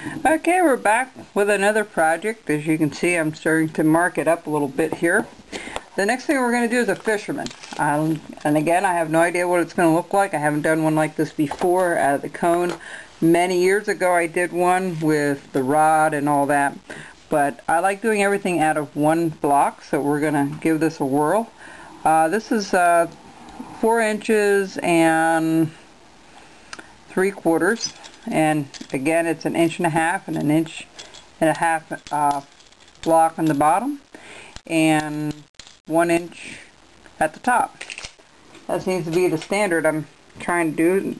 Okay, we're back with another project. As you can see, I'm starting to mark it up a little bit here. The next thing we're going to do is a fisherman. And again, I have no idea what it's going to look like. I haven't done one like this before out of the cone. Many years ago I did one with the rod and all that. But I like doing everything out of one block, so we're going to give this a whirl. This is 4 inches and 3/4. And again, it's 1.5 inches and 1.5 inch block on the bottom and 1 inch at the top. That seems to be the standard I'm trying to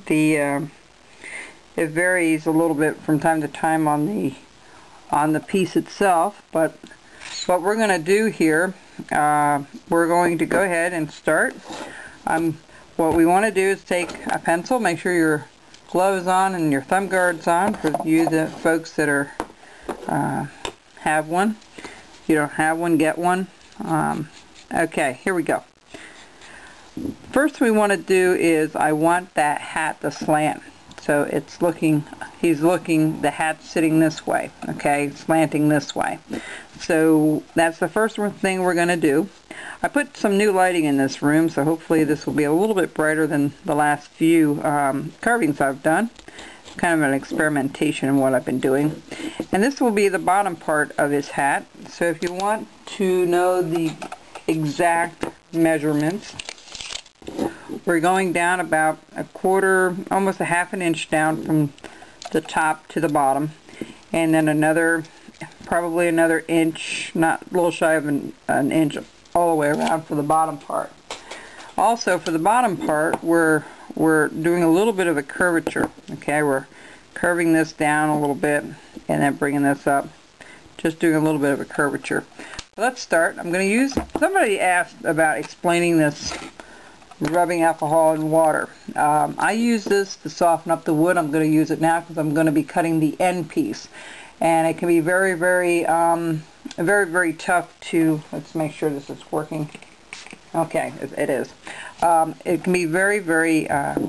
do. It varies a little bit from time to time on the piece itself, but what we're going to do here, we're going to go ahead and start. What we want to do is take a pencil, make sure your gloves on and your thumb guards on for you, the folks that are have one. If you don't have one, get one. Okay, here we go. First we want to do is I want that hat to slant. So it's looking, the hat's sitting this way, okay, slanting this way. So that's the first thing we're going to do. I put some new lighting in this room, so hopefully this will be a little bit brighter than the last few carvings I've done. Kind of an experimentation in what I've been doing. And this will be the bottom part of his hat. So if you want to know the exact measurements, we're going down about 1/4, almost 1/2 inch down from the top to the bottom, and then probably another inch, not a little shy of an inch, all the way around for the bottom part. Also, for the bottom part, we're doing a little bit of a curvature. Okay, we're curving this down a little bit and then bringing this up, just doing a little bit of a curvature. Let's start. I'm going to use. Somebody asked about explaining this rubbing alcohol in water. I use this to soften up the wood. I'm going to use it now because I'm going to be cutting the end piece, and it can be very, very tough to. Let's make sure this is working. Okay, it is. It can be very, very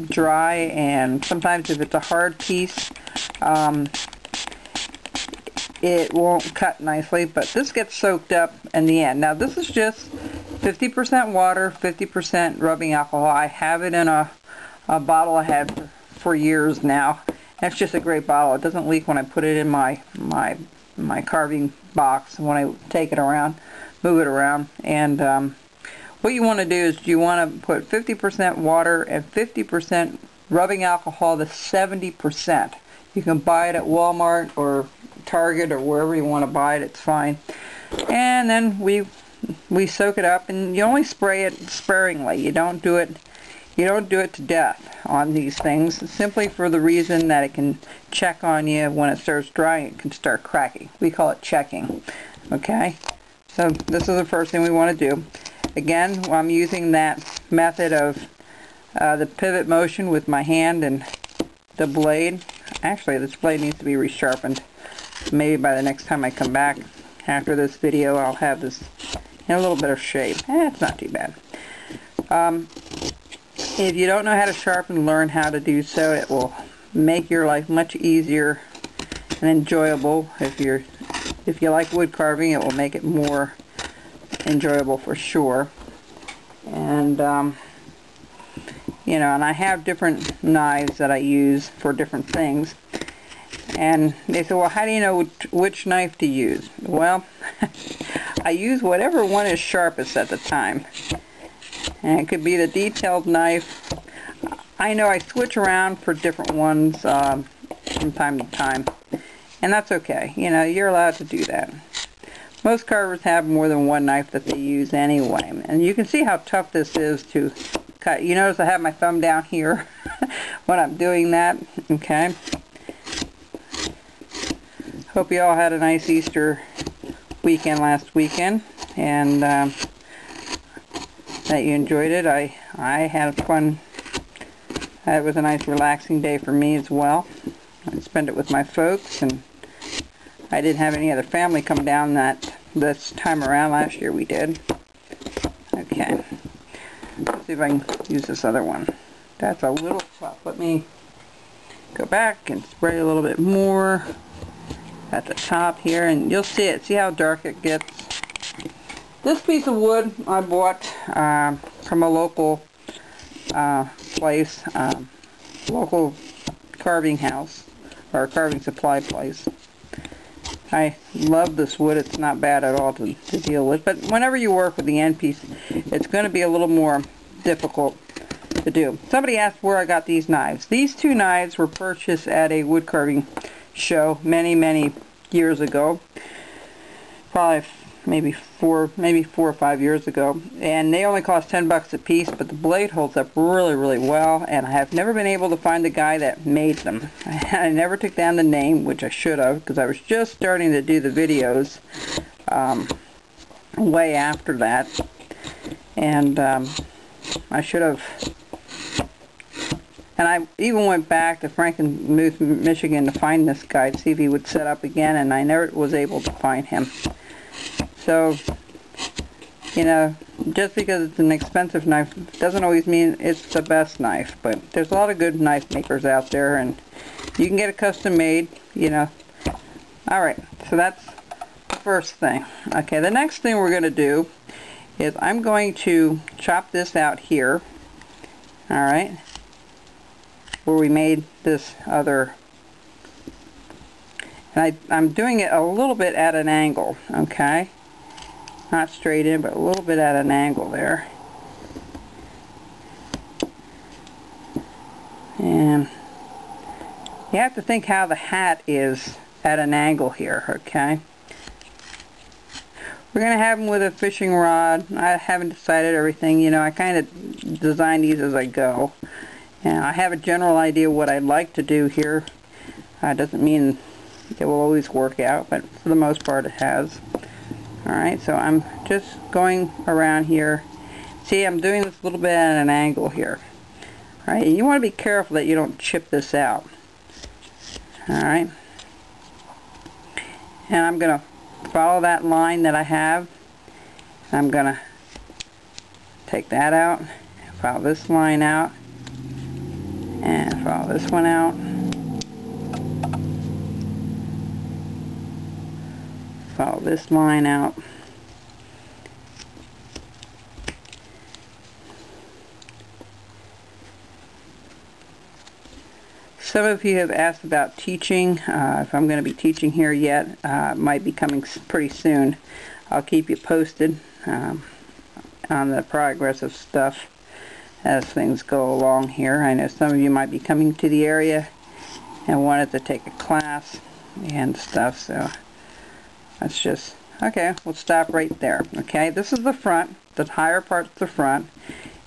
dry, and sometimes if it's a hard piece, it won't cut nicely, but this gets soaked up in the end. Now this is just 50% water, 50% rubbing alcohol. I have it in a bottle I had for years now. That's just a great bottle. It doesn't leak when I put it in my carving box when I take it around, move it around. And what you want to do is you want to put 50% water and 50% rubbing alcohol to 70%. You can buy it at Walmart or Target or wherever you want to buy it. It's fine. And then we soak it up, and you only spray it sparingly. You don't do it to death on these things, simply for the reason that it can check on you when it starts drying. It can start cracking. We call it checking. Okay, so this is the first thing we want to do. Again, I'm using that method of the pivot motion with my hand and the blade. Actually, this blade needs to be resharpened. Maybe by the next time I come back after this video, I'll have this in a little bit of shape. It's not too bad. If you don't know how to sharpen, learn how to do so. It will make your life much easier and enjoyable. If you like wood carving, it will make it more enjoyable for sure. And and I have different knives that I use for different things. And they say, well, how do you know which knife to use? Well, I use whatever one is sharpest at the time. And it could be the detailed knife. I know I switch around for different ones from time to time. And that's okay. You're allowed to do that. Most carvers have more than one knife that they use anyway. And you can see how tough this is to cut. You notice I have my thumb down here when I'm doing that. Okay. Hope you all had a nice Easter weekend last weekend, and that you enjoyed it. I had fun. It was a nice relaxing day for me as well. I spent it with my folks, and I didn't have any other family come down this time around. Last year we did. Okay. Let's see if I can use this other one. That's a little tough. Let me go back and spray a little bit more at the top here, and you'll see it. See how dark it gets? This piece of wood I bought from a local place, local carving house, or carving supply place. I love this wood. It's not bad at all to deal with, but whenever you work with the end piece, it's going to be a little more difficult to do. Somebody asked where I got these knives. These two knives were purchased at a wood carving show many years ago, probably maybe four or 5 years ago, and they only cost 10 bucks a piece, but the blade holds up really well, and I have never been able to find the guy that made them. I never took down the name, which I should have, because I was just starting to do the videos way after that, and I should have. And I even went back to Frankenmuth, Michigan to find this guy, to see if he would set up again, and I never was able to find him. So, you know, just because it's an expensive knife doesn't always mean it's the best knife. But there's a lot of good knife makers out there, and you can get it custom made, you know. Alright, so that's the first thing. Okay, the next thing we're going to do is I'm going to chop this out here. Alright. Where we made this other, and I'm doing it a little bit at an angle, okay, not straight in, but a little bit at an angle there, and you have to think how the hat is at an angle here, okay. We're going to have them with a fishing rod. I haven't decided everything, you know, I kind of design these as I go. And I have a general idea what I'd like to do here. Doesn't mean it will always work out, but for the most part it has. Alright, so I'm just going around here. See, I'm doing this a little bit at an angle here. Alright, and you want to be careful that you don't chip this out. Alright. And I'm going to follow that line that I have. I'm going to take that out, follow this line out, and follow this one out. Follow this line out. Some of you have asked about teaching, if I'm going to be teaching here yet. It might be coming pretty soon. I'll keep you posted on the progress of stuff as things go along here. I know some of you might be coming to the area and wanted to take a class and stuff, so that's just, okay, we'll stop right there. Okay, this is the front, the higher part's the front,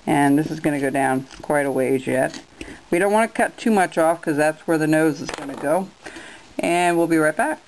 and this is going to go down quite a ways yet. We don't want to cut too much off because that's where the nose is going to go, and we'll be right back.